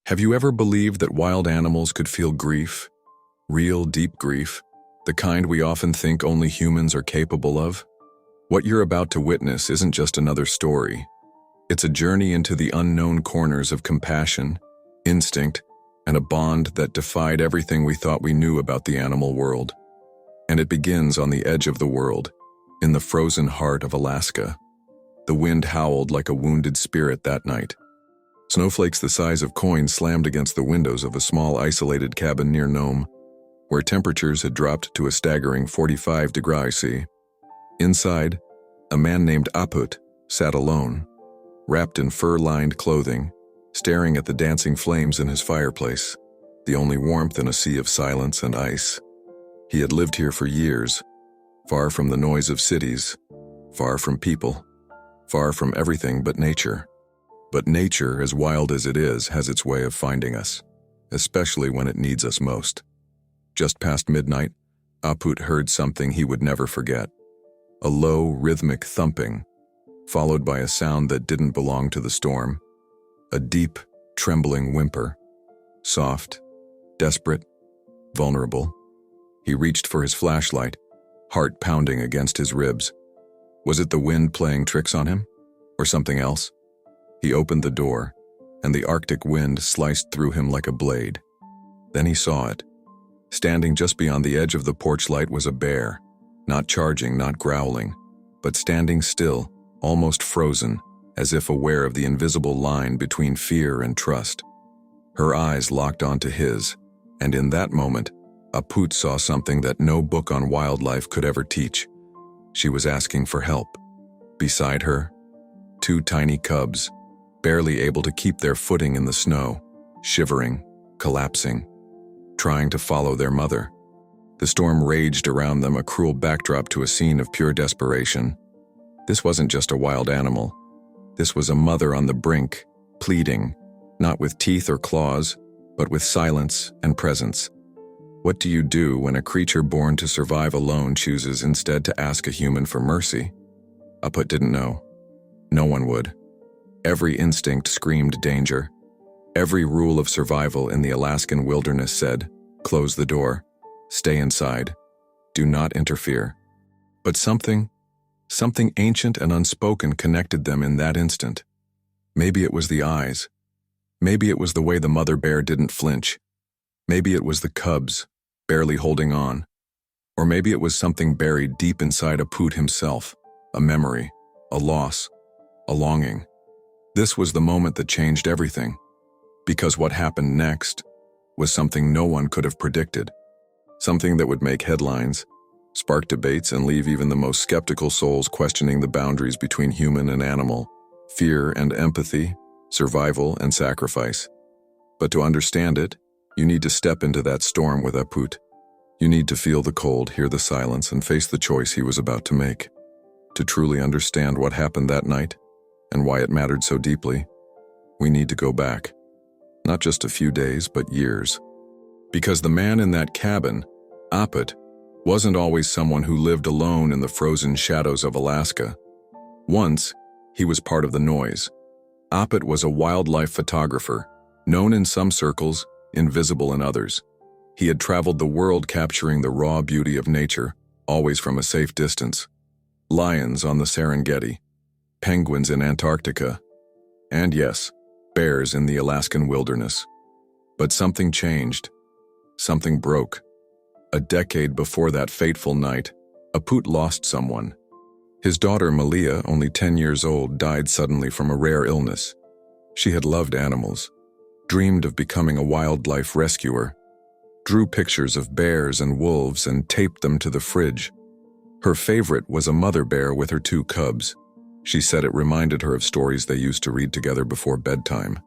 Have you ever believed that wild animals could feel grief? Real, deep grief, the kind we often think only humans are capable of? What you're about to witness isn't just another story. It's a journey into the unknown corners of compassion, instinct, and a bond that defied everything we thought we knew about the animal world. And it begins on the edge of the world, in the frozen heart of Alaska. The wind howled like a wounded spirit that night. Snowflakes the size of coins slammed against the windows of a small isolated cabin near Nome, where temperatures had dropped to a staggering 45 degrees C. Inside, a man named Aput sat alone, wrapped in fur-lined clothing, staring at the dancing flames in his fireplace, the only warmth in a sea of silence and ice. He had lived here for years, far from the noise of cities, far from people, far from everything but nature. But nature, as wild as it is, has its way of finding us, especially when it needs us most. Just past midnight, Aput heard something he would never forget. A low, rhythmic thumping, followed by a sound that didn't belong to the storm. A deep, trembling whimper. Soft, desperate, vulnerable. He reached for his flashlight, heart pounding against his ribs. Was it the wind playing tricks on him? Or something else? He opened the door, and the Arctic wind sliced through him like a blade. Then he saw it. Standing just beyond the edge of the porch light was a bear, not charging, not growling, but standing still, almost frozen, as if aware of the invisible line between fear and trust. Her eyes locked onto his, and in that moment, Aput saw something that no book on wildlife could ever teach. She was asking for help. Beside her, two tiny cubs, barely able to keep their footing in the snow, shivering, collapsing, trying to follow their mother. The storm raged around them, a cruel backdrop to a scene of pure desperation. This wasn't just a wild animal. This was a mother on the brink, pleading, not with teeth or claws, but with silence and presence. What do you do when a creature born to survive alone chooses instead to ask a human for mercy? Aput didn't know. No one would. Every instinct screamed danger. Every rule of survival in the Alaskan wilderness said, close the door, stay inside, do not interfere. But something ancient and unspoken connected them in that instant. Maybe it was the eyes. Maybe it was the way the mother bear didn't flinch. Maybe it was the cubs, barely holding on. Or maybe it was something buried deep inside Aput himself, a memory, a loss, a longing. This was the moment that changed everything, because what happened next was something no one could have predicted, something that would make headlines, spark debates, and leave even the most skeptical souls questioning the boundaries between human and animal, fear and empathy, survival and sacrifice. But to understand it, you need to step into that storm with Aput. You need to feel the cold, hear the silence, and face the choice he was about to make. To truly understand what happened that night, and why it mattered so deeply, we need to go back. Not just a few days, but years. Because the man in that cabin, Aput, wasn't always someone who lived alone in the frozen shadows of Alaska. Once, he was part of the noise. Aput was a wildlife photographer, known in some circles, invisible in others. He had traveled the world capturing the raw beauty of nature, always from a safe distance. Lions on the Serengeti, penguins in Antarctica, and yes, bears in the Alaskan wilderness. But something changed. Something broke. A decade before that fateful night, Aput lost someone. His daughter Malia, only 10 years old, died suddenly from a rare illness. She had loved animals, dreamed of becoming a wildlife rescuer, drew pictures of bears and wolves and taped them to the fridge. Her favorite was a mother bear with her two cubs. She said it reminded her of stories they used to read together before bedtime.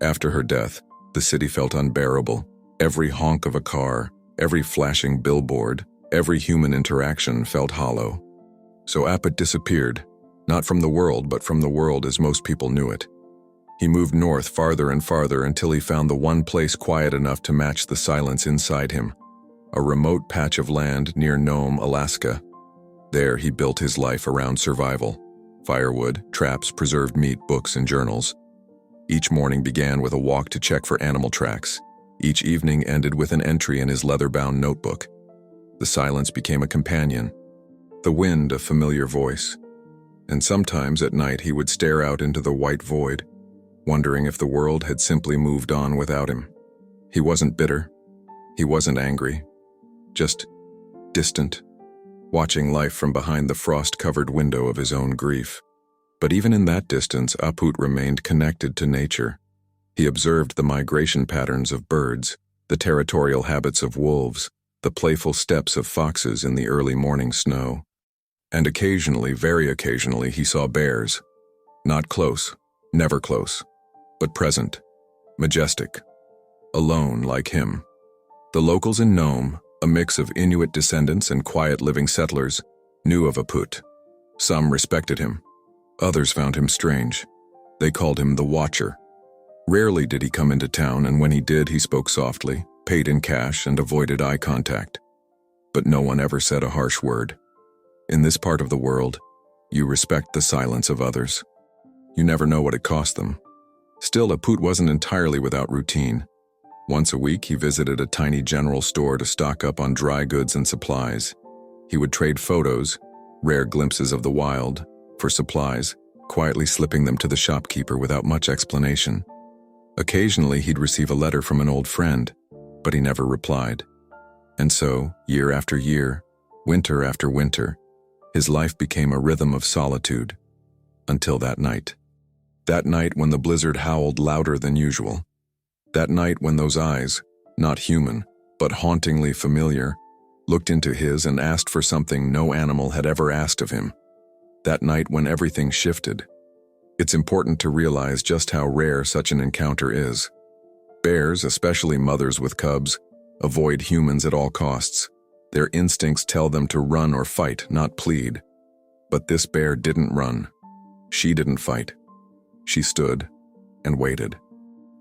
After her death, the city felt unbearable. Every honk of a car, every flashing billboard, every human interaction felt hollow. So Aput disappeared, not from the world, but from the world as most people knew it. He moved north farther and farther until he found the one place quiet enough to match the silence inside him, a remote patch of land near Nome, Alaska. There he built his life around survival. Firewood, traps, preserved meat, books, and journals. Each morning began with a walk to check for animal tracks. Each evening ended with an entry in his leather-bound notebook. The silence became a companion, the wind a familiar voice. And sometimes at night he would stare out into the white void, wondering if the world had simply moved on without him. He wasn't bitter. He wasn't angry. Just distant, watching life from behind the frost-covered window of his own grief. But even in that distance, Aput remained connected to nature. He observed the migration patterns of birds, the territorial habits of wolves, the playful steps of foxes in the early morning snow. And occasionally, very occasionally, he saw bears. Not close, never close, but present, majestic, alone like him. The locals in Nome, a mix of Inuit descendants and quiet living settlers, knew of Aput. Some respected him. Others found him strange. They called him the Watcher. Rarely did he come into town, and when he did, he spoke softly, paid in cash, and avoided eye contact. But no one ever said a harsh word. In this part of the world, you respect the silence of others. You never know what it cost them. Still, Aput wasn't entirely without routine. Once a week, he visited a tiny general store to stock up on dry goods and supplies. He would trade photos, rare glimpses of the wild, for supplies, quietly slipping them to the shopkeeper without much explanation. Occasionally, he'd receive a letter from an old friend, but he never replied. And so, year after year, winter after winter, his life became a rhythm of solitude, until that night. That night when the blizzard howled louder than usual. That night when those eyes, not human, but hauntingly familiar, looked into his and asked for something no animal had ever asked of him. That night when everything shifted. It's important to realize just how rare such an encounter is. Bears, especially mothers with cubs, avoid humans at all costs. Their instincts tell them to run or fight, not plead. But this bear didn't run. She didn't fight. She stood and waited.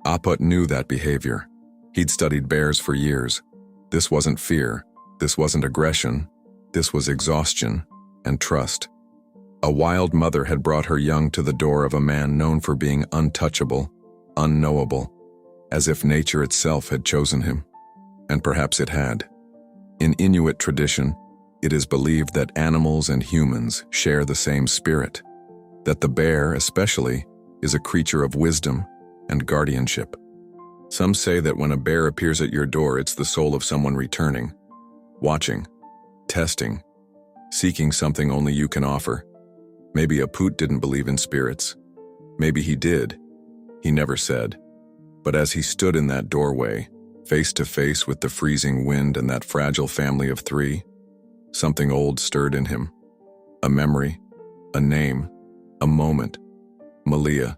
Aput knew that behavior. He'd studied bears for years. This wasn't fear. This wasn't aggression. This was exhaustion and trust. A wild mother had brought her young to the door of a man known for being untouchable, unknowable, as if nature itself had chosen him. And perhaps it had. In Inuit tradition, it is believed that animals and humans share the same spirit, that the bear, especially, is a creature of wisdom and guardianship. Some say that when a bear appears at your door, it's the soul of someone returning, watching, testing, seeking something only you can offer. Maybe Aput didn't believe in spirits. Maybe he did. He never said. But as he stood in that doorway, face to face with the freezing wind and that fragile family of three, something old stirred in him. A memory, a name, a moment. Malia,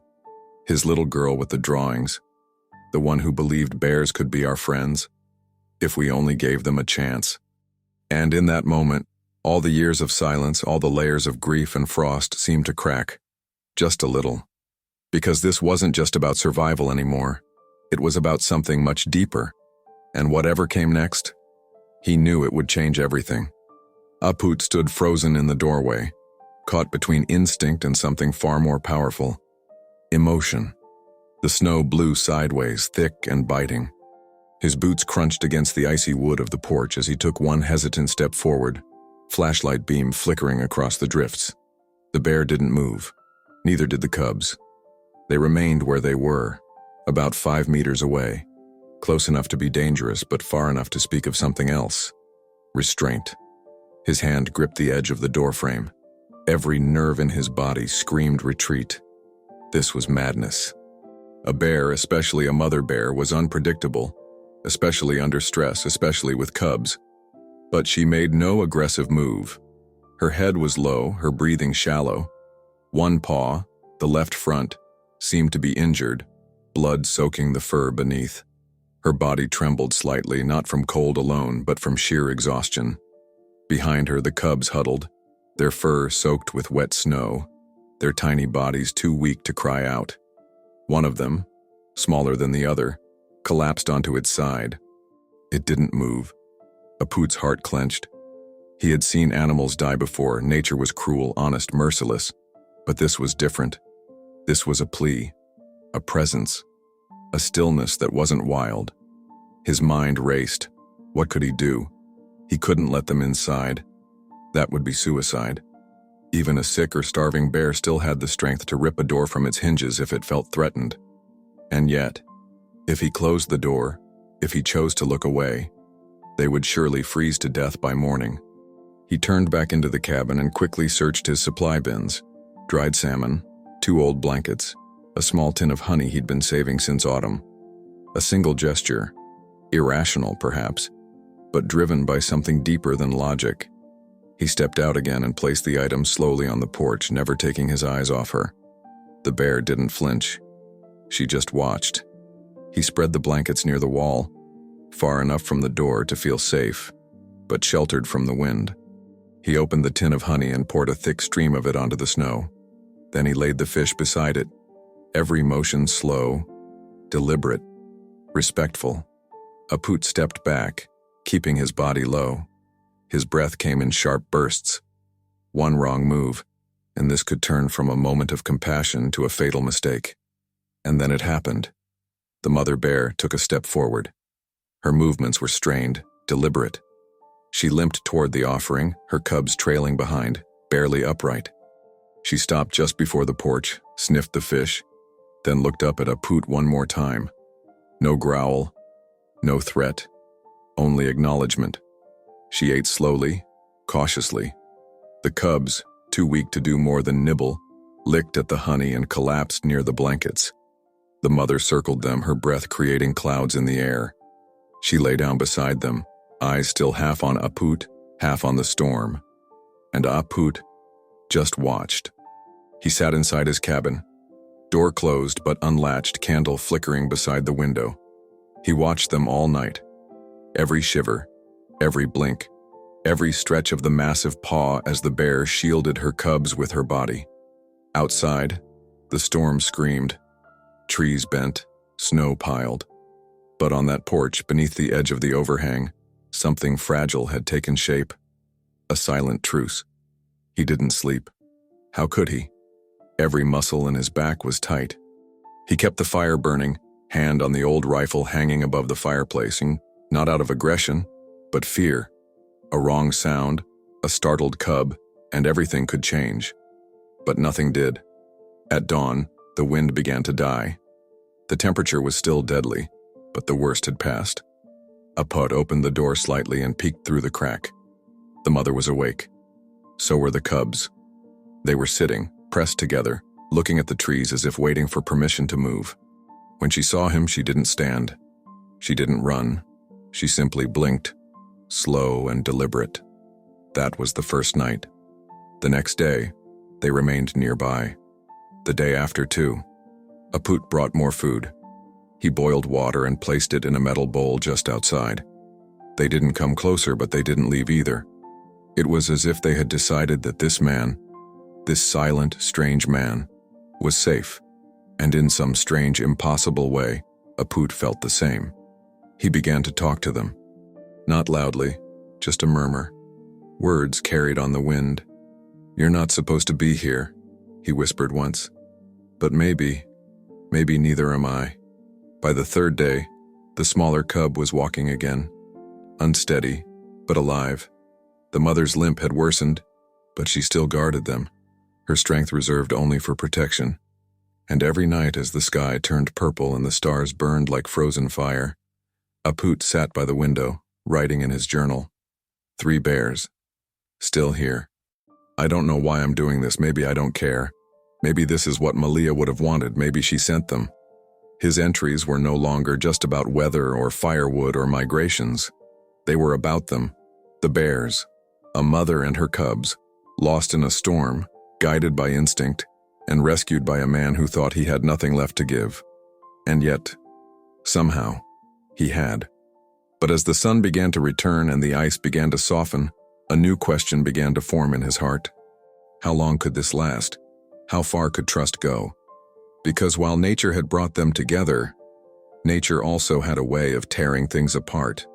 his little girl with the drawings, the one who believed bears could be our friends, if we only gave them a chance. And in that moment, all the years of silence, all the layers of grief and frost seemed to crack, just a little. Because this wasn't just about survival anymore. It was about something much deeper. And whatever came next, he knew it would change everything. Aput stood frozen in the doorway, caught between instinct and something far more powerful. Emotion. The snow blew sideways, thick and biting. His boots crunched against the icy wood of the porch as he took one hesitant step forward, flashlight beam flickering across the drifts. The bear didn't move. Neither did the cubs. They remained where they were, about 5 meters away, close enough to be dangerous but far enough to speak of something else. Restraint. His hand gripped the edge of the doorframe. Every nerve in his body screamed retreat. This was madness. A bear, especially a mother bear, was unpredictable, especially under stress, especially with cubs. But she made no aggressive move. Her head was low, her breathing shallow. One paw, the left front, seemed to be injured, blood soaking the fur beneath. Her body trembled slightly, not from cold alone, but from sheer exhaustion. Behind her, the cubs huddled, their fur soaked with wet snow, their tiny bodies too weak to cry out. One of them, smaller than the other, collapsed onto its side. It didn't move. Aput's heart clenched. He had seen animals die before. Nature was cruel, honest, merciless. But this was different. This was a plea. a presence, a stillness that wasn't wild. His mind raced. What could he do? He couldn't let them inside. That would be suicide. Even a sick or starving bear still had the strength to rip a door from its hinges if it felt threatened. And yet, if he closed the door, if he chose to look away, they would surely freeze to death by morning. He turned back into the cabin and quickly searched his supply bins. Dried salmon, 2 old blankets, a small tin of honey he'd been saving since autumn. A single gesture, irrational perhaps, but driven by something deeper than logic. He stepped out again and placed the items slowly on the porch, never taking his eyes off her. The bear didn't flinch. She just watched. He spread the blankets near the wall, far enough from the door to feel safe, but sheltered from the wind. He opened the tin of honey and poured a thick stream of it onto the snow. Then he laid the fish beside it, every motion slow, deliberate, respectful. Aput stepped back, keeping his body low. His breath came in sharp bursts. One wrong move, and this could turn from a moment of compassion to a fatal mistake. And then it happened. The mother bear took a step forward. Her movements were strained, deliberate. She limped toward the offering, her cubs trailing behind, barely upright. She stopped just before the porch, sniffed the fish, then looked up at Aput one more time. No growl, no threat, only acknowledgement. She ate slowly, cautiously. The cubs, too weak to do more than nibble, licked at the honey and collapsed near the blankets. The mother circled them, her breath creating clouds in the air. She lay down beside them, eyes still half on Aput, half on the storm. And Aput just watched. He sat inside his cabin, door closed but unlatched, candle flickering beside the window. He watched them all night. Every shiver, every blink, every stretch of the massive paw as the bear shielded her cubs with her body. Outside, the storm screamed. Trees bent, snow piled. But on that porch, beneath the edge of the overhang, something fragile had taken shape. A silent truce. He didn't sleep. How could he? Every muscle in his back was tight. He kept the fire burning, hand on the old rifle hanging above the fireplace, not out of aggression, but fear. A wrong sound, a startled cub, and everything could change. But nothing did. At dawn, the wind began to die. The temperature was still deadly, but the worst had passed. Aput opened the door slightly and peeked through the crack. The mother was awake. So were the cubs. They were sitting, pressed together, looking at the trees as if waiting for permission to move. When she saw him, she didn't stand. She didn't run. She simply blinked, slow and deliberate. That was the first night. The next day, they remained nearby. The day after, too. Aput brought more food. He boiled water and placed it in a metal bowl just outside. They didn't come closer, but they didn't leave either. It was as if they had decided that this man, this silent, strange man, was safe, and in some strange, impossible way, Aput felt the same. He began to talk to them. Not loudly, just a murmur. Words carried on the wind. "You're not supposed to be here," he whispered once. "But maybe neither am I." By the third day, the smaller cub was walking again. Unsteady, but alive. The mother's limp had worsened, but she still guarded them, her strength reserved only for protection. And every night as the sky turned purple and the stars burned like frozen fire, Aput sat by the window, writing in his journal. 3 bears. Still here. I don't know why I'm doing this, maybe I don't care. Maybe this is what Malia would have wanted, maybe she sent them. His entries were no longer just about weather or firewood or migrations. They were about them, the bears, a mother and her cubs, lost in a storm, guided by instinct, and rescued by a man who thought he had nothing left to give. And yet, somehow, he had. But as the sun began to return and the ice began to soften, a new question began to form in his heart. How long could this last? How far could trust go? Because while nature had brought them together, nature also had a way of tearing things apart.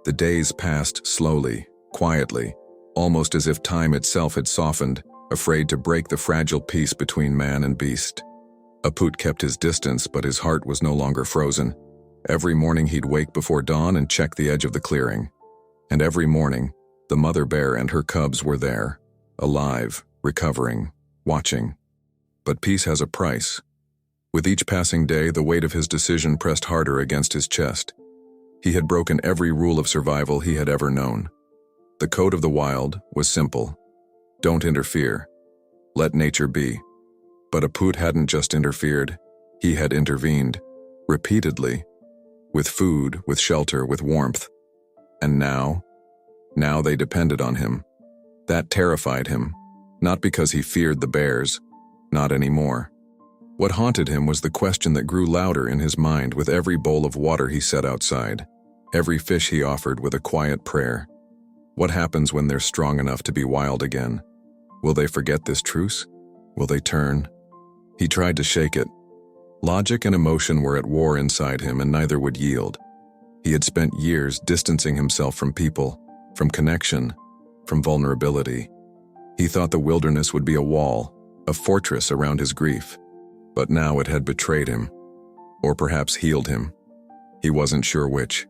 The days passed slowly, quietly, almost as if time itself had softened, afraid to break the fragile peace between man and beast. Aput kept his distance, but his heart was no longer frozen. Every morning he'd wake before dawn and check the edge of the clearing. And every morning, the mother bear and her cubs were there, alive, recovering, watching. But peace has a price. With each passing day, the weight of his decision pressed harder against his chest. He had broken every rule of survival he had ever known. The code of the wild was simple. Don't interfere. Let nature be. But Aput hadn't just interfered. He had intervened, repeatedly, with food, with shelter, with warmth. And now they depended on him. That terrified him, not because he feared the bears, not anymore. What haunted him was the question that grew louder in his mind with every bowl of water he set outside, every fish he offered with a quiet prayer. What happens when they're strong enough to be wild again? Will they forget this truce? Will they turn? He tried to shake it. Logic and emotion were at war inside him, and neither would yield. He had spent years distancing himself from people, from connection, from vulnerability. He thought the wilderness would be a wall, a fortress around his grief. But now it had betrayed him, or perhaps healed him. He wasn't sure which.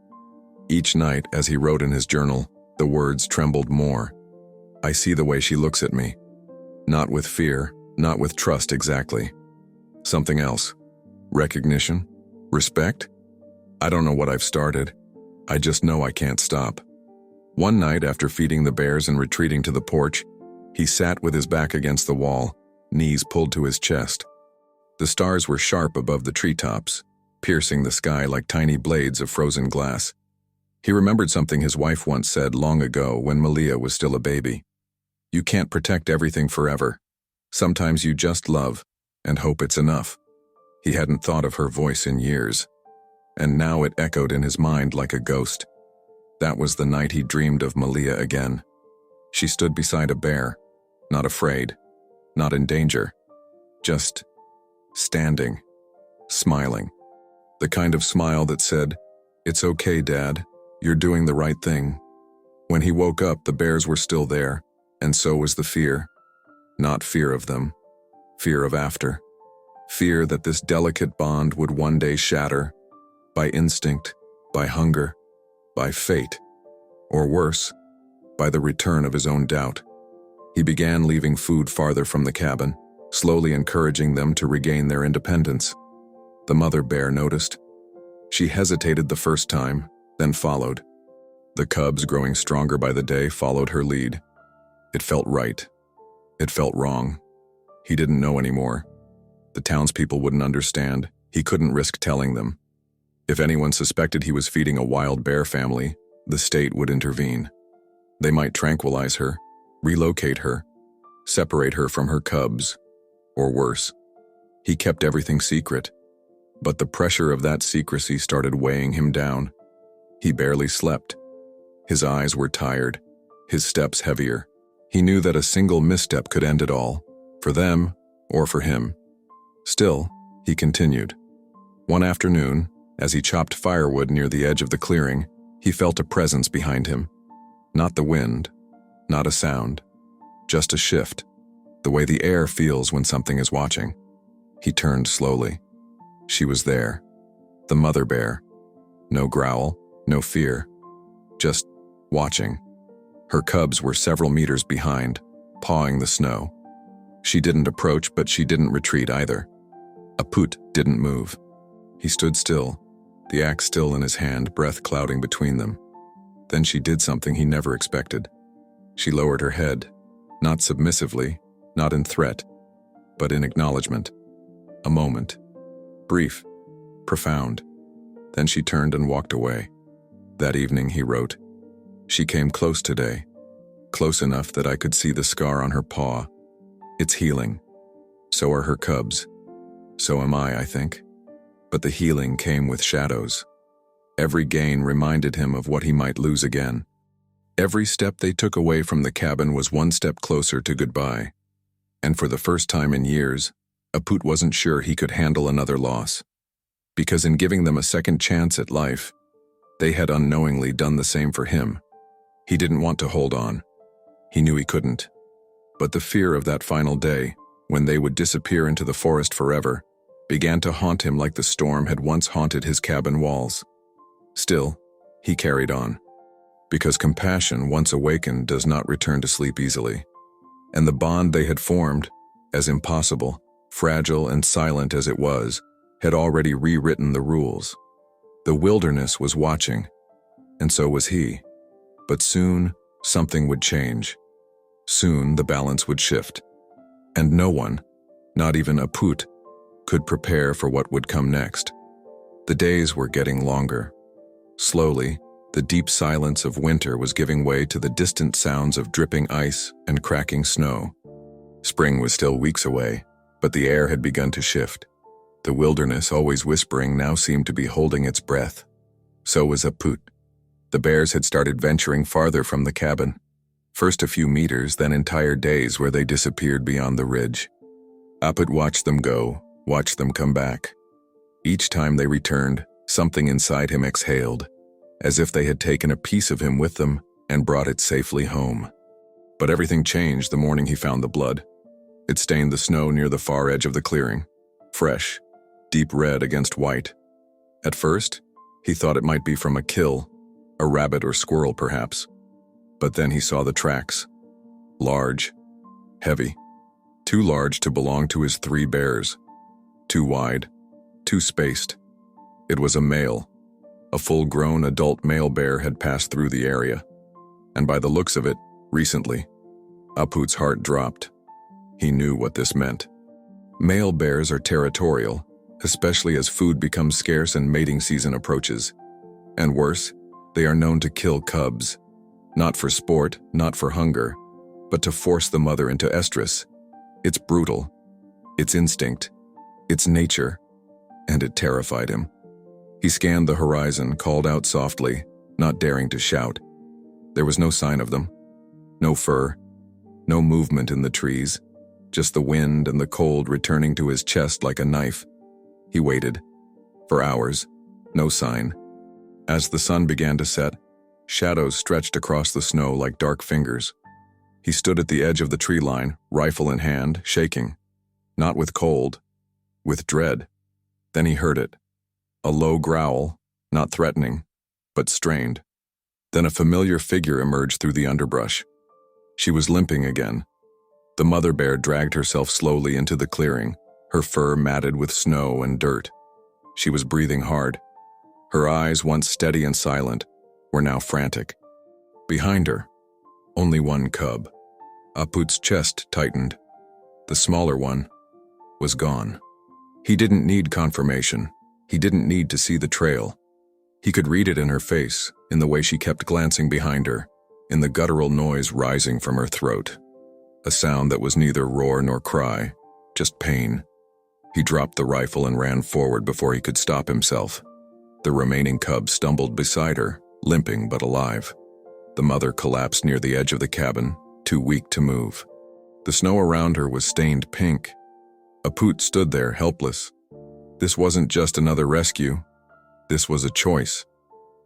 Each night, as he wrote in his journal, the words trembled more. I see the way she looks at me. Not with fear, not with trust exactly. Something else. Recognition? Respect? I don't know what I've started. I just know I can't stop. One night, after feeding the bears and retreating to the porch, he sat with his back against the wall, knees pulled to his chest. The stars were sharp above the treetops, piercing the sky like tiny blades of frozen glass. He remembered something his wife once said long ago when Malia was still a baby. You can't protect everything forever. Sometimes you just love and hope it's enough. He hadn't thought of her voice in years, and now it echoed in his mind like a ghost. That was the night he dreamed of Malia again. She stood beside a bear, not afraid, not in danger, just standing, smiling. The kind of smile that said, "It's okay, Dad, you're doing the right thing." When he woke up, the bears were still there, and so was the fear. Not fear of them, fear of after. Fear that this delicate bond would one day shatter, by instinct, by hunger, by fate, or worse, by the return of his own doubt. He began leaving food farther from the cabin, slowly encouraging them to regain their independence. The mother bear noticed. She hesitated the first time, then followed. The cubs, growing stronger by the day, followed her lead. It felt right. It felt wrong. He didn't know anymore. The townspeople wouldn't understand. He couldn't risk telling them. If anyone suspected he was feeding a wild bear family, the state would intervene. They might tranquilize her, relocate her, separate her from her cubs, or worse. He kept everything secret, but the pressure of that secrecy started weighing him down. He barely slept. His eyes were tired, his steps heavier. He knew that a single misstep could end it all, for them or for him. Still, he continued. One afternoon, as he chopped firewood near the edge of the clearing, he felt a presence behind him. Not the wind, not a sound, just a shift, the way the air feels when something is watching. He turned slowly. She was there, the mother bear. No growl, no fear, just watching. Her cubs were several meters behind, pawing the snow. She didn't approach, but she didn't retreat either. Aput didn't move. He stood still, the axe still in his hand, breath clouding between them. Then she did something he never expected. She lowered her head, not submissively, not in threat, but in acknowledgement. A moment. Brief, profound. Then she turned and walked away. That evening he wrote, "She came close today, close enough that I could see the scar on her paw. It's healing. So are her cubs. So am I think. But the healing came with shadows. Every gain reminded him of what he might lose again. Every step they took away from the cabin was one step closer to goodbye. And for the first time in years, Aput wasn't sure he could handle another loss. Because in giving them a second chance at life, they had unknowingly done the same for him. He didn't want to hold on. He knew he couldn't. But the fear of that final day, when they would disappear into the forest forever, began to haunt him like the storm had once haunted his cabin walls. Still, he carried on, because compassion, once awakened, does not return to sleep easily. And the bond they had formed, as impossible, fragile and silent as it was, had already rewritten the rules. The wilderness was watching, and so was he. But soon, something would change. Soon, the balance would shift. And no one, not even Aput, could prepare for what would come next. The days were getting longer. Slowly, the deep silence of winter was giving way to the distant sounds of dripping ice and cracking snow. Spring was still weeks away, but the air had begun to shift. The wilderness, always whispering, now seemed to be holding its breath. So was Aput. The bears had started venturing farther from the cabin. First a few meters, then entire days where they disappeared beyond the ridge. Aput watched them go, watched them come back. Each time they returned, something inside him exhaled, as if they had taken a piece of him with them and brought it safely home. But everything changed the morning he found the blood. It stained the snow near the far edge of the clearing, fresh, deep red against white. At first, he thought it might be from a kill, a rabbit or squirrel perhaps. But then he saw the tracks. Large, heavy, too large to belong to his 3 bears. Too wide, too spaced. It was a male. A full-grown adult male bear had passed through the area. And by the looks of it, recently. Aput's heart dropped. He knew what this meant. Male bears are territorial, especially as food becomes scarce and mating season approaches. And worse, they are known to kill cubs. Not for sport, not for hunger, but to force the mother into estrus. It's brutal. It's instinct. It's nature. And it terrified him. He scanned the horizon, called out softly, not daring to shout. There was no sign of them. No fur. No movement in the trees. Just the wind and the cold returning to his chest like a knife. He waited. For hours. No sign. As the sun began to set, shadows stretched across the snow like dark fingers. He stood at the edge of the tree line, rifle in hand, shaking. Not with cold, with dread. Then he heard it. A low growl, not threatening, but strained. Then a familiar figure emerged through the underbrush. She was limping again. The mother bear dragged herself slowly into the clearing, her fur matted with snow and dirt. She was breathing hard. Her eyes, once steady and silent, were now frantic. Behind her, only one cub. Aput's chest tightened. The smaller one was gone. He didn't need confirmation. He didn't need to see the trail. He could read it in her face, in the way she kept glancing behind her, in the guttural noise rising from her throat. A sound that was neither roar nor cry, just pain. He dropped the rifle and ran forward before he could stop himself. The remaining cub stumbled beside her, limping but alive. The mother collapsed near the edge of the cabin, too weak to move. The snow around her was stained pink. Aput stood there, helpless. This wasn't just another rescue. This was a choice.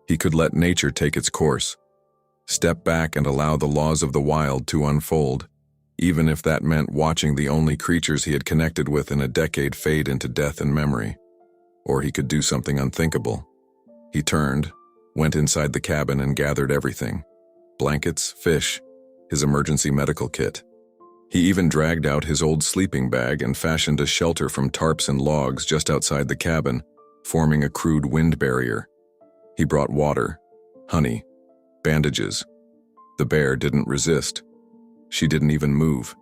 He could let nature take its course. Step back and allow the laws of the wild to unfold, even if that meant watching the only creatures he had connected with in a decade fade into death and memory. Or he could do something unthinkable. He turned, went inside the cabin and gathered everything. Blankets, fish, his emergency medical kit. He even dragged out his old sleeping bag and fashioned a shelter from tarps and logs just outside the cabin, forming a crude wind barrier. He brought water, honey, bandages. The bear didn't resist. She didn't even move.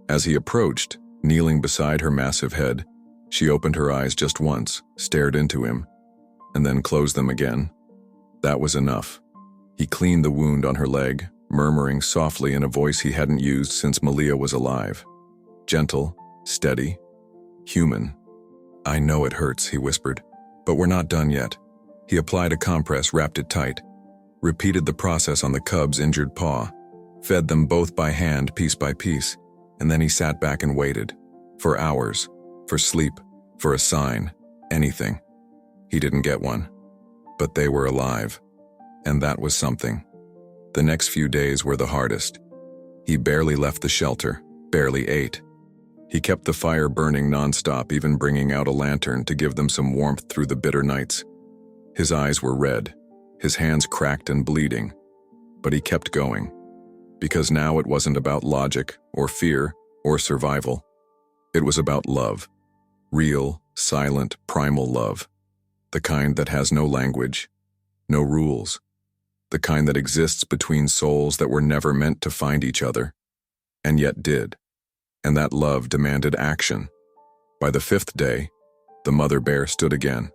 As he approached, kneeling beside her massive head, she opened her eyes just once, stared into him, and then closed them again. That was enough. He cleaned the wound on her leg, murmuring softly in a voice he hadn't used since Malia was alive. Gentle, steady, human. "I know it hurts," he whispered, "but we're not done yet." He applied a compress, wrapped it tight, repeated the process on the cub's injured paw, fed them both by hand piece by piece, and then he sat back and waited. For hours. For sleep. For a sign. Anything. He didn't get one. But they were alive. And that was something. The next few days were the hardest. He barely left the shelter, barely ate. He kept the fire burning nonstop, even bringing out a lantern to give them some warmth through the bitter nights. His eyes were red, his hands cracked and bleeding, but he kept going. Because now it wasn't about logic or fear or survival. It was about love. Real, silent, primal love. The kind that has no language, no rules. The kind that exists between souls that were never meant to find each other, and yet did. And that love demanded action. By the 5th day, the mother bear stood again.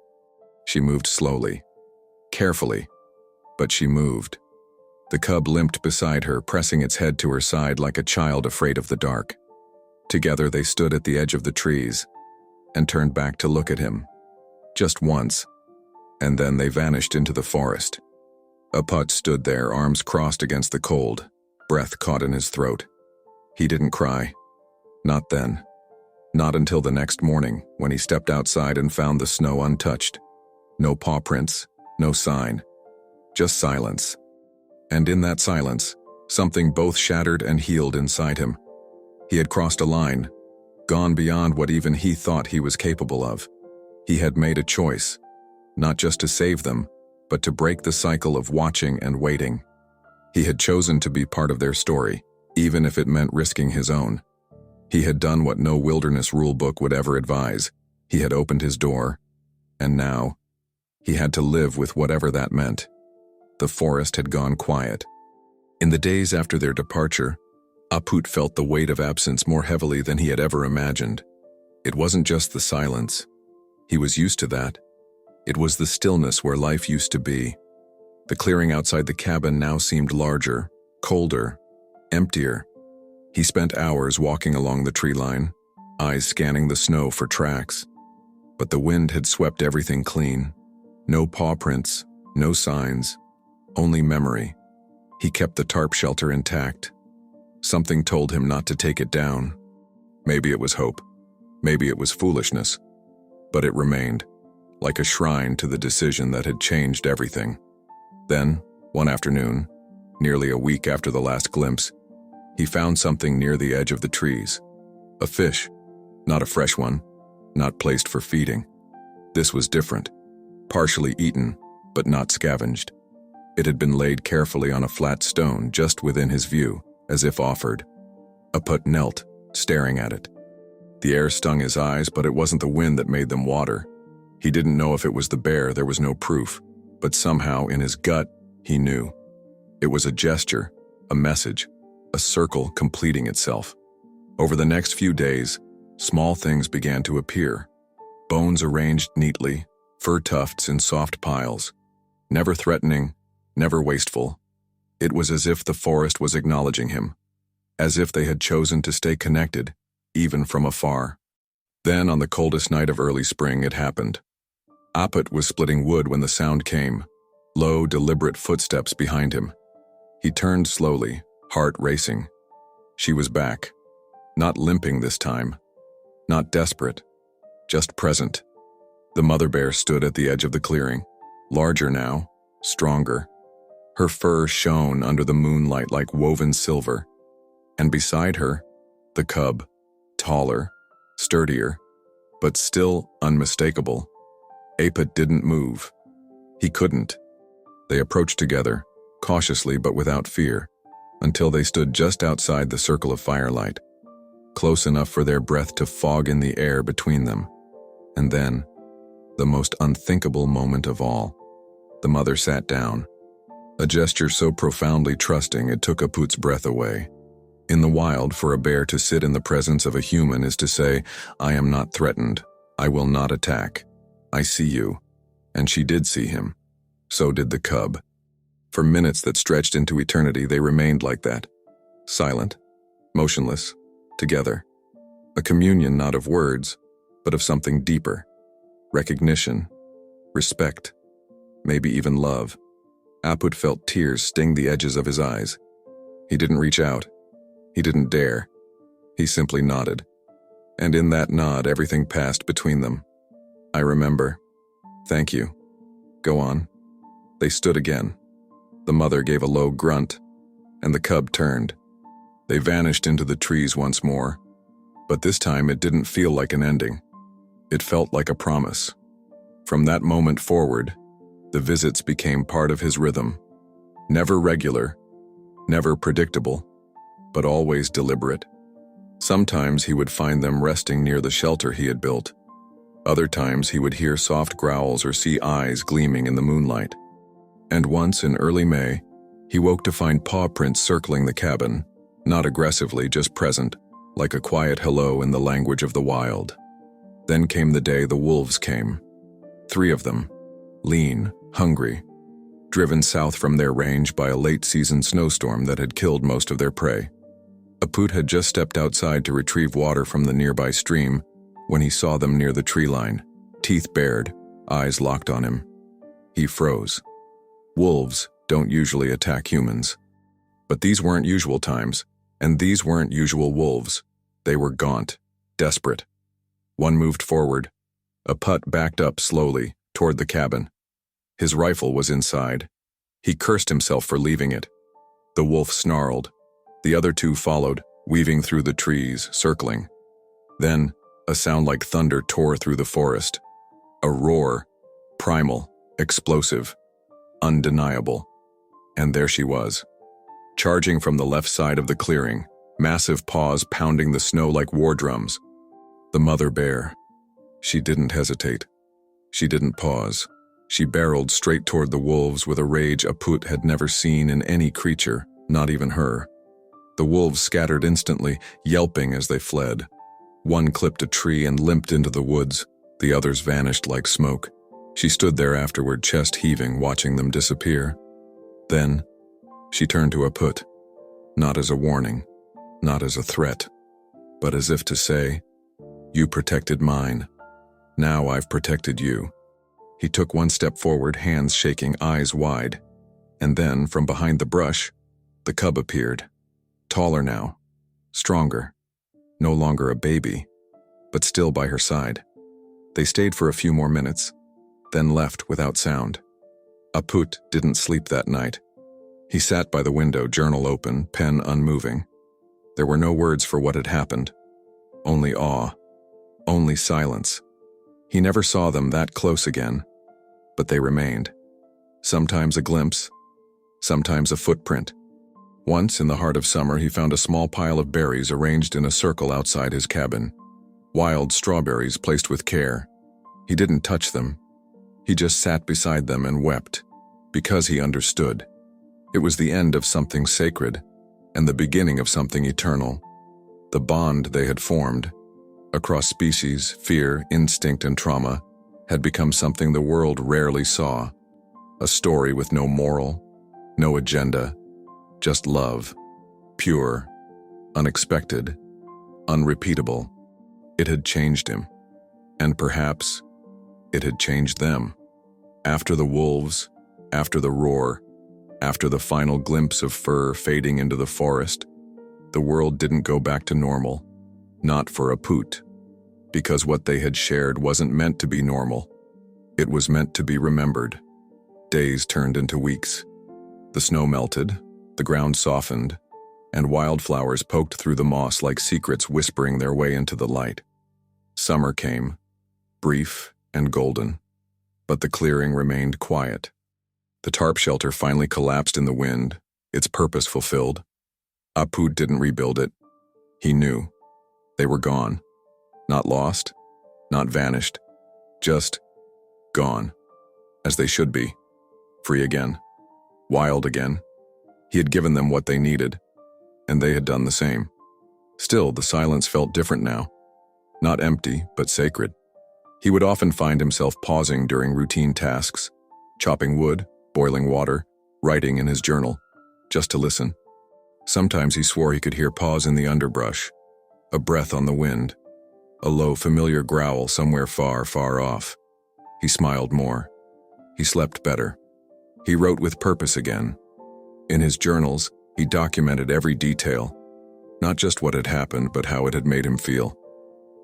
She moved slowly, carefully, but she moved. The cub limped beside her, pressing its head to her side like a child afraid of the dark. Together they stood at the edge of the trees and turned back to look at him. Just once, and then they vanished into the forest. Aput stood there, arms crossed against the cold, breath caught in his throat. He didn't cry. Not then. Not until the next morning, when he stepped outside and found the snow untouched. No paw prints, no sign. Just silence. And in that silence, something both shattered and healed inside him. He had crossed a line, gone beyond what even he thought he was capable of. He had made a choice, not just to save them, but to break the cycle of watching and waiting. He had chosen to be part of their story, even if it meant risking his own. He had done what no wilderness rulebook would ever advise. He had opened his door, and now, he had to live with whatever that meant. The forest had gone quiet. In the days after their departure, Aput felt the weight of absence more heavily than he had ever imagined. It wasn't just the silence. He was used to that. It was the stillness where life used to be. The clearing outside the cabin now seemed larger, colder, emptier. He spent hours walking along the tree line, eyes scanning the snow for tracks. But the wind had swept everything clean. No paw prints, no signs, only memory. He kept the tarp shelter intact. Something told him not to take it down. Maybe it was hope. Maybe it was foolishness. But it remained, like a shrine to the decision that had changed everything. Then, one afternoon, nearly a week after the last glimpse, he found something near the edge of the trees. A fish, not a fresh one, not placed for feeding. This was different. Partially eaten, but not scavenged. It had been laid carefully on a flat stone just within his view, as if offered. Aput knelt, staring at it. The air stung his eyes, but it wasn't the wind that made them water. He didn't know if it was the bear, there was no proof, but somehow in his gut, he knew. It was a gesture, a message, a circle completing itself. Over the next few days, small things began to appear. Bones arranged neatly, fur tufts in soft piles. Never threatening, never wasteful. It was as if the forest was acknowledging him, as if they had chosen to stay connected, even from afar. Then, on the coldest night of early spring, it happened. Aput was splitting wood when the sound came, low, deliberate footsteps behind him. He turned slowly, heart racing. She was back. Not limping this time. Not desperate. Just present. The mother bear stood at the edge of the clearing, larger now, stronger. Her fur shone under the moonlight like woven silver. And beside her, the cub, taller, sturdier, but still unmistakable. Aput didn't move. He couldn't. They approached together, cautiously but without fear, until they stood just outside the circle of firelight, close enough for their breath to fog in the air between them. And then, the most unthinkable moment of all, the mother sat down, a gesture so profoundly trusting it took Aput's breath away. In the wild, for a bear to sit in the presence of a human is to say, "I am not threatened. I will not attack. I see you." And she did see him. So did the cub. For minutes that stretched into eternity, they remained like that. Silent, motionless, together. A communion not of words, but of something deeper. Recognition, respect, maybe even love. Aput felt tears sting the edges of his eyes. He didn't reach out. He didn't dare. He simply nodded. And in that nod, everything passed between them. "I remember. Thank you. Go on." They stood again. The mother gave a low grunt, and the cub turned. They vanished into the trees once more. But this time it didn't feel like an ending. It felt like a promise. From that moment forward, the visits became part of his rhythm. Never regular, never predictable, but always deliberate. Sometimes he would find them resting near the shelter he had built. Other times he would hear soft growls or see eyes gleaming in the moonlight. And once in early May, he woke to find paw prints circling the cabin, not aggressively, just present, like a quiet hello in the language of the wild. Then came the day the wolves came. 3 of them, lean, hungry, driven south from their range by a late-season snowstorm that had killed most of their prey. Aput had just stepped outside to retrieve water from the nearby stream when he saw them near the tree line, teeth bared, eyes locked on him. He froze. Wolves don't usually attack humans. But these weren't usual times, and these weren't usual wolves. They were gaunt, desperate. One moved forward. Aput backed up slowly, toward the cabin. His rifle was inside. He cursed himself for leaving it. The wolf snarled. The other 2 followed, weaving through the trees, circling. Then, a sound like thunder tore through the forest. A roar, primal, explosive, undeniable. And there she was, charging from the left side of the clearing, massive paws pounding the snow like war drums. The mother bear. She didn't hesitate. She didn't pause. She barreled straight toward the wolves with a rage Aput had never seen in any creature, not even her. The wolves scattered instantly, yelping as they fled. One clipped a tree and limped into the woods. The others vanished like smoke. She stood there afterward, chest heaving, watching them disappear. Then, she turned to Aput, not as a warning, not as a threat, but as if to say, "You protected mine. Now I've protected you." He took one step forward, hands shaking, eyes wide. And then, from behind the brush, the cub appeared. Taller now, stronger, no longer a baby, but still by her side. They stayed for a few more minutes, then left without sound. Aput didn't sleep that night. He sat by the window, journal open, pen unmoving. There were no words for what had happened. Only awe. Only silence. He never saw them that close again, but they remained. Sometimes a glimpse, sometimes a footprint. Once, in the heart of summer, he found a small pile of berries arranged in a circle outside his cabin. Wild strawberries placed with care. He didn't touch them. He just sat beside them and wept, because he understood. It was the end of something sacred, and the beginning of something eternal. The bond they had formed, across species, fear, instinct, and trauma, had become something the world rarely saw. A story with no moral, no agenda, just love, pure, unexpected, unrepeatable. It had changed him, and perhaps it had changed them. After the wolves, after the roar, after the final glimpse of fur fading into the forest, the world didn't go back to normal, not for Aput, because what they had shared wasn't meant to be normal. It was meant to be remembered. Days turned into weeks. The snow melted, the ground softened, and wildflowers poked through the moss like secrets whispering their way into the light. Summer came, brief and golden, but the clearing remained quiet. The tarp shelter finally collapsed in the wind, its purpose fulfilled. Aput didn't rebuild it. He knew. They were gone. Not lost, not vanished, just gone, as they should be, free again, wild again. He had given them what they needed, and they had done the same. Still, the silence felt different now. Not empty, but sacred. He would often find himself pausing during routine tasks, chopping wood, boiling water, writing in his journal, just to listen. Sometimes he swore he could hear paws in the underbrush, a breath on the wind, a low, familiar growl somewhere far, far off. He smiled more. He slept better. He wrote with purpose again. In his journals, he documented every detail, not just what had happened, but how it had made him feel.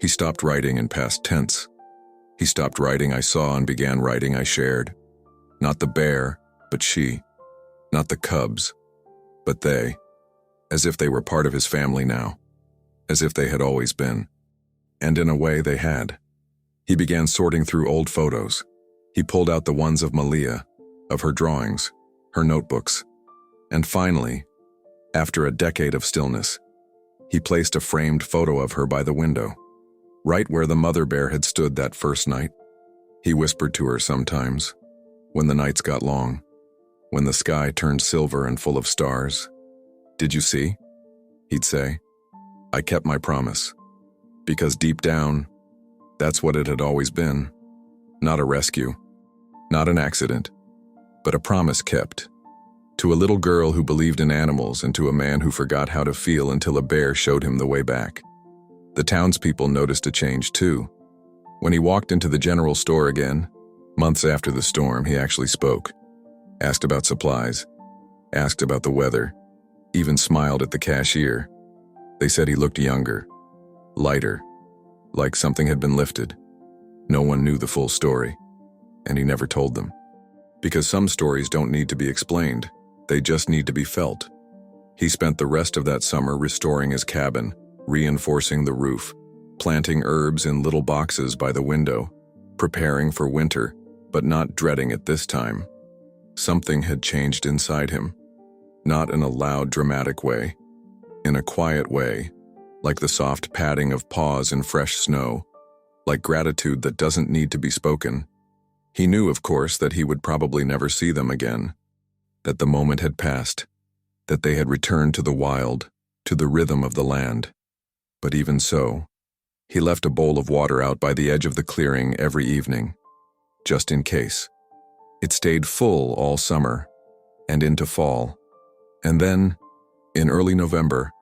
He stopped writing in past tense. He stopped writing "I saw" and began writing "I shared." Not the bear, but she. Not the cubs, but they. As if they were part of his family now. as if they had always been. And in a way they had. He began sorting through old photos. He pulled out the ones of Malia, of her drawings, her notebooks. And finally, after a decade of stillness, he placed a framed photo of her by the window, right where the mother bear had stood that first night. He whispered to her sometimes, when the nights got long, when the sky turned silver and full of stars. "Did you see?" he'd say. "I kept my promise." Because deep down, that's what it had always been. Not a rescue, not an accident, but a promise kept. To a little girl who believed in animals and to a man who forgot how to feel until a bear showed him the way back. The townspeople noticed a change too. When he walked into the general store again, months after the storm, he actually spoke, asked about supplies, asked about the weather, even smiled at the cashier. They said he looked younger, lighter, like something had been lifted. No one knew the full story, and he never told them. Because some stories don't need to be explained, they just need to be felt. He spent the rest of that summer restoring his cabin, reinforcing the roof, planting herbs in little boxes by the window, preparing for winter, but not dreading it this time. Something had changed inside him, not in a loud, dramatic way, in a quiet way, like the soft padding of paws in fresh snow, like gratitude that doesn't need to be spoken. He knew, of course, that he would probably never see them again, that the moment had passed, that they had returned to the wild, to the rhythm of the land. But even so, he left a bowl of water out by the edge of the clearing every evening, just in case. It stayed full all summer and into fall. And then, in early November,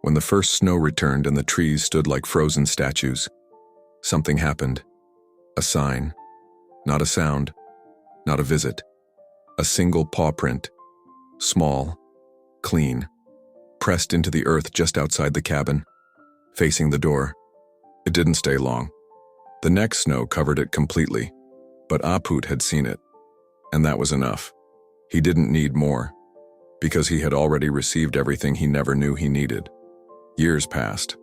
when the first snow returned and the trees stood like frozen statues, something happened. A sign. Not a sound. Not a visit. A single paw print. Small. Clean. Pressed into the earth just outside the cabin, facing the door. It didn't stay long. The next snow covered it completely, but Aput had seen it, and that was enough. He didn't need more, because he had already received everything he never knew he needed. Years passed.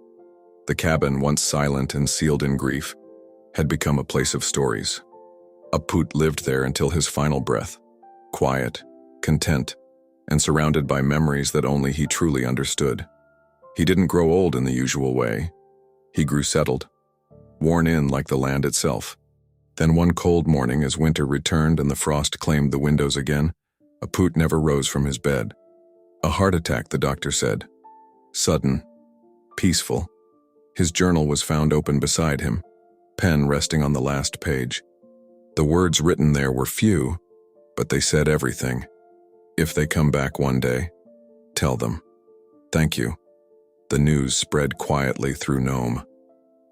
The cabin, once silent and sealed in grief, had become a place of stories. Aput lived there until his final breath, quiet, content, and surrounded by memories that only he truly understood. He didn't grow old in the usual way. He grew settled, worn in like the land itself. Then one cold morning, as winter returned and the frost claimed the windows again, Aput never rose from his bed. A heart attack, the doctor said. Sudden, peaceful. His journal was found open beside him, pen resting on the last page. The words written there were few, but they said everything. If they come back one day, tell them. Thank you. The news spread quietly through Nome.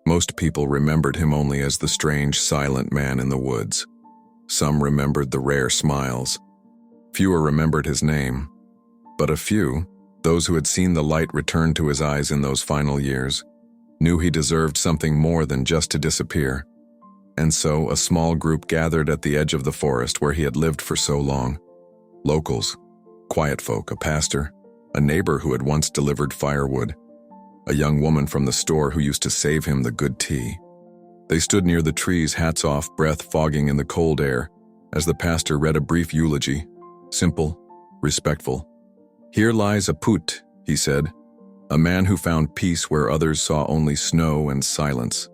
Most people remembered him only as the strange, silent man in the woods. Some remembered the rare smiles. Fewer remembered his name. But a few, those who had seen the light return to his eyes in those final years, knew he deserved something more than just to disappear. And so a small group gathered at the edge of the forest where he had lived for so long. Locals, quiet folk, a pastor, a neighbor who had once delivered firewood, a young woman from the store who used to save him the good tea. They stood near the trees, hats off, breath fogging in the cold air, as the pastor read a brief eulogy, simple, respectful. "Here lies Aput," he said, "a man who found peace where others saw only snow and silence."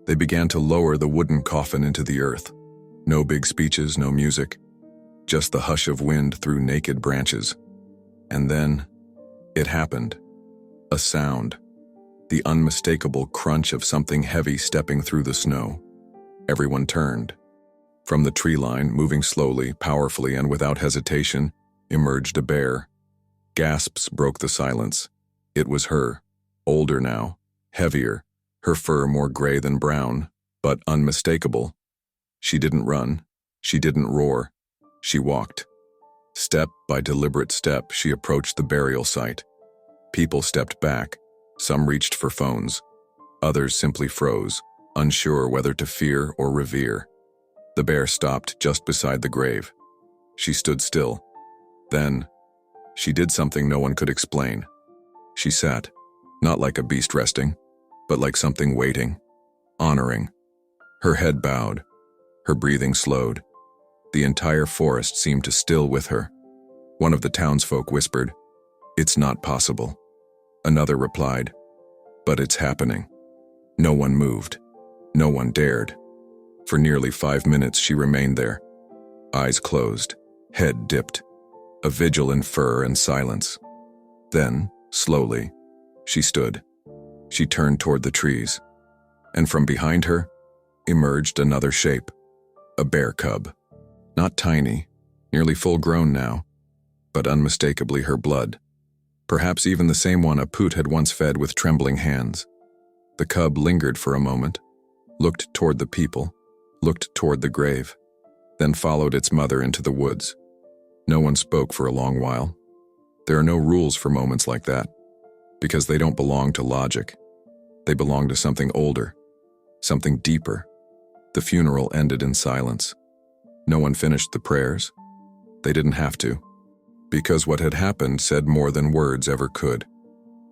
They began to lower the wooden coffin into the earth. No big speeches, no music, just the hush of wind through naked branches. And then, it happened. A sound. The unmistakable crunch of something heavy stepping through the snow. Everyone turned. From the tree line, moving slowly, powerfully, and without hesitation, emerged a bear. Gasps broke the silence. It was her, older now, heavier, her fur more gray than brown, but unmistakable. She didn't run. She didn't roar. She walked. Step by deliberate step, she approached the burial site. People stepped back. Some reached for phones. Others simply froze, unsure whether to fear or revere. The bear stopped just beside the grave. She stood still. Then, she did something no one could explain. She sat, Not like a beast resting, but like something waiting, honoring. Her head bowed, her breathing slowed. The entire forest seemed to still with her. One of the townsfolk whispered, "It's not possible." Another replied, "But it's happening." No one moved. No one dared. For nearly 5 minutes she remained there, eyes closed, head dipped, a vigil in fur and silence. Then, slowly, she stood. She turned toward the trees, and from behind her emerged another shape, a bear cub. Not tiny, nearly full-grown now, but unmistakably her blood. Perhaps even the same one Aput had once fed with trembling hands. The cub lingered for a moment, looked toward the people, looked toward the grave, then followed its mother into the woods. No one spoke for a long while. There are no rules for moments like that, because they don't belong to logic. They belong to something older, something deeper. The funeral ended in silence. No one finished the prayers. They didn't have to, because what had happened said more than words ever could.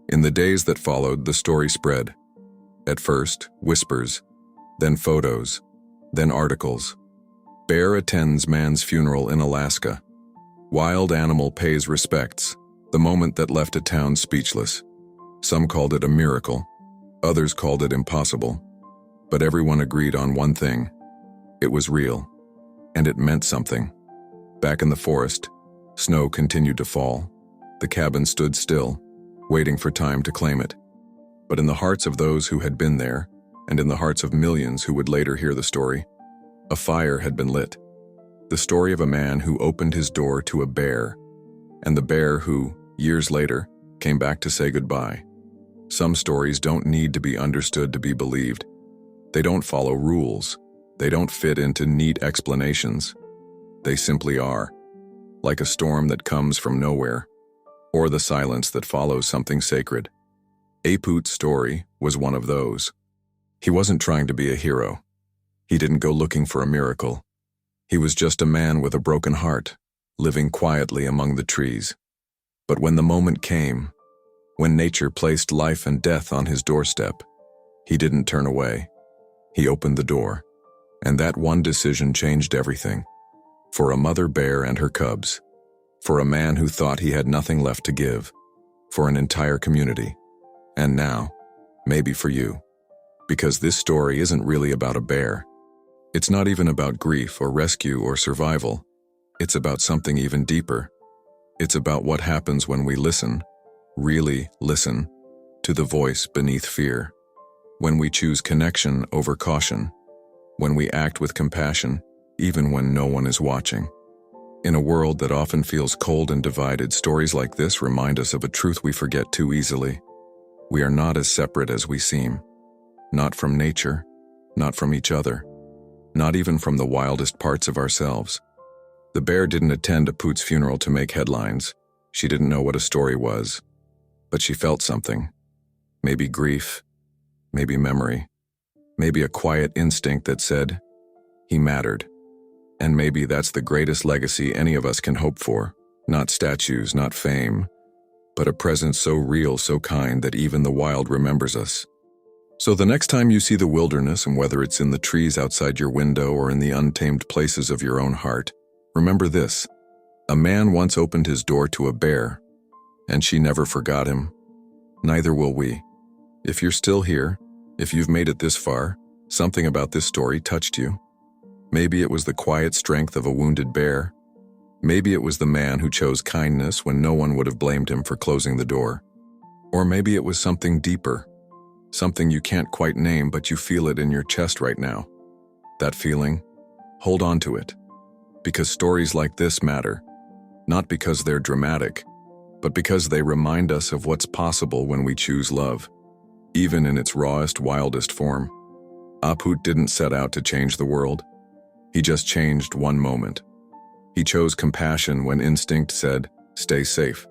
In the days that followed, the story spread. At first, whispers, then photos, then articles. Bear attends man's funeral in Alaska. Wild animal pays respects, the moment that left a town speechless. Some called it a miracle, others called it impossible. But everyone agreed on one thing. It was real, and it meant something. Back in the forest, snow continued to fall. The cabin stood still, waiting for time to claim it. But in the hearts of those who had been there, and in the hearts of millions who would later hear the story, a fire had been lit. The story of a man who opened his door to a bear, and the bear who, years later, came back to say goodbye. Some stories don't need to be understood to be believed. They don't follow rules. They don't fit into neat explanations. They simply are, like a storm that comes from nowhere, or the silence that follows something sacred. Aput's story was one of those. He wasn't trying to be a hero. He didn't go looking for a miracle. He was just a man with a broken heart, living quietly among the trees. But when the moment came, when nature placed life and death on his doorstep, he didn't turn away. He opened the door, and that one decision changed everything. For a mother bear and her cubs, for a man who thought he had nothing left to give, for an entire community, and now, maybe for you. Because this story isn't really about a bear. It's not even about grief or rescue or survival. It's about something even deeper. It's about what happens when we listen, really listen, to the voice beneath fear. When we choose connection over caution. When we act with compassion, even when no one is watching. In a world that often feels cold and divided, stories like this remind us of a truth we forget too easily. We are not as separate as we seem. Not from nature, not from each other, not even from the wildest parts of ourselves. The bear didn't attend Aput's funeral to make headlines. She didn't know what a story was. But she felt something. Maybe grief, maybe memory, maybe a quiet instinct that said, he mattered. And maybe that's the greatest legacy any of us can hope for. Not statues, not fame, but a presence so real, so kind that even the wild remembers us. So the next time you see the wilderness, and whether it's in the trees outside your window or in the untamed places of your own heart, remember this. A man once opened his door to a bear, and she never forgot him. Neither will we. If you're still here, if you've made it this far, something about this story touched you. Maybe it was the quiet strength of a wounded bear. Maybe it was the man who chose kindness when no one would have blamed him for closing the door. Or maybe it was something deeper. Something you can't quite name, but you feel it in your chest right now. That feeling, hold on to it. Because stories like this matter. Not because they're dramatic, but because they remind us of what's possible when we choose love, even in its rawest, wildest form. Aput didn't set out to change the world. He just changed one moment. He chose compassion when instinct said, stay safe.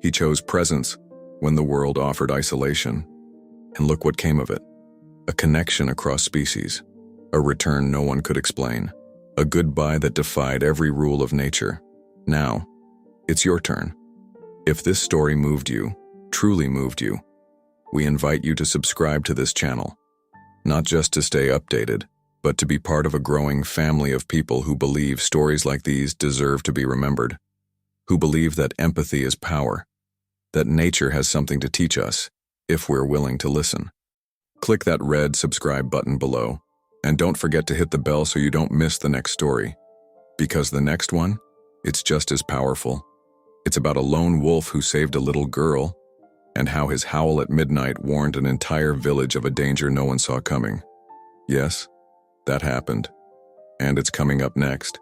He chose presence when the world offered isolation. And look what came of it. A connection across species. A return no one could explain. A goodbye that defied every rule of nature. Now, it's your turn. If this story moved you, truly moved you, we invite you to subscribe to this channel, not just to stay updated, but to be part of a growing family of people who believe stories like these deserve to be remembered, who believe that empathy is power, that nature has something to teach us, if we're willing to listen. Click that red subscribe button below, and don't forget to hit the bell so you don't miss the next story. Because the next one, it's just as powerful. It's about a lone wolf who saved a little girl, and how his howl at midnight warned an entire village of a danger no one saw coming. Yes, that happened. And it's coming up next.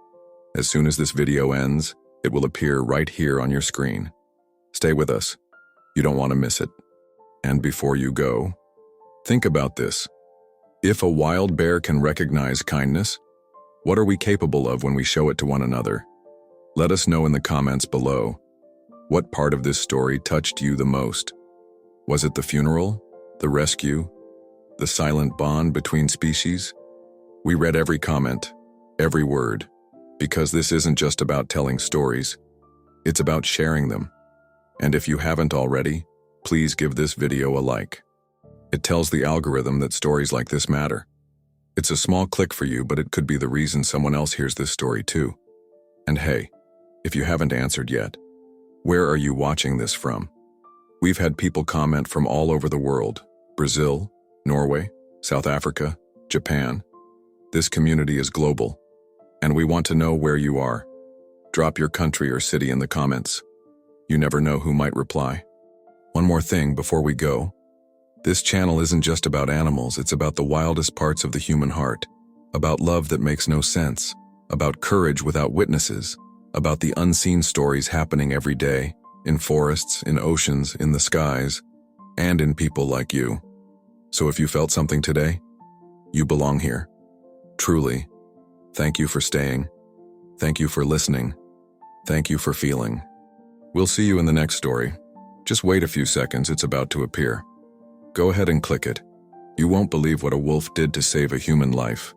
As soon as this video ends, it will appear right here on your screen. Stay with us. You don't want to miss it. And before you go, think about this. If a wild bear can recognize kindness, what are we capable of when we show it to one another? Let us know in the comments below. What part of this story touched you the most? Was it the funeral, the rescue, the silent bond between species? We read every comment, every word, because this isn't just about telling stories. It's about sharing them. And if you haven't already, please give this video a like. It tells the algorithm that stories like this matter. It's a small click for you, but it could be the reason someone else hears this story too. And hey, if you haven't answered yet, where are you watching this from? We've had people comment from all over the world: Brazil, Norway, South Africa, Japan. This community is global, and we want to know where you are. Drop your country or city in the comments. You never know who might reply. One more thing before we go. This channel isn't just about animals, it's about the wildest parts of the human heart, about love that makes no sense, about courage without witnesses, about the unseen stories happening every day, in forests, in oceans, in the skies, and in people like you. So if you felt something today, you belong here. Truly, thank you for staying. Thank you for listening. Thank you for feeling. We'll see you in the next story. Just wait a few seconds, it's about to appear. Go ahead and click it. You won't believe what a wolf did to save a human life.